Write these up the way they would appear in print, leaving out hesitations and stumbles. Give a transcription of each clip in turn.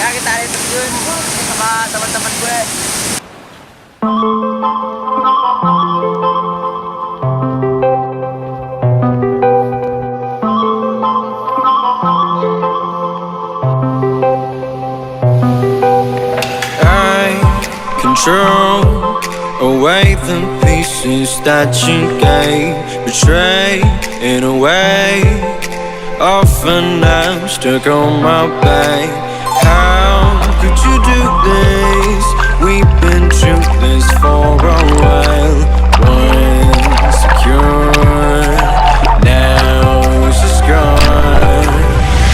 Kaya kita rin Terjun sama teman-teman gue. I control away the pieces that you gave, betray in a way. Often I'm stuck on my back. How could you do this? We've been through this for a while. Once secure, now it's just gone.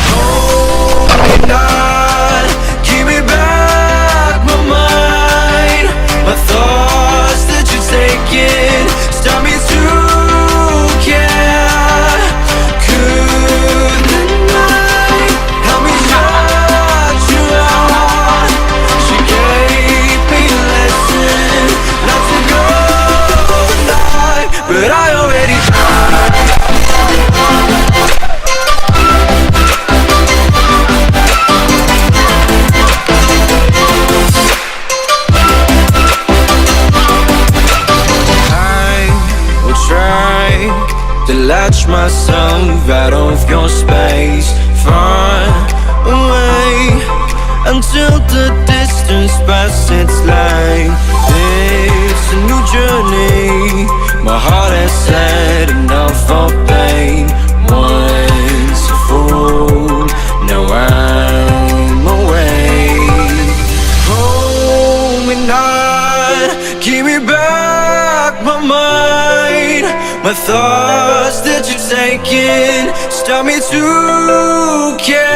Hold on, give me back my mind. My thoughts that you're taking stop me to care. Could the night help me shut you out? She gave me a lesson not to go alive, but I already tried. To latch myself out of your space, far away, until the distance passes its line. It's a new journey, my heart has had enough of pain. Once a fool, now I'm away. Hold me not, give me back my mind. My thoughts that you're taking stop me to care.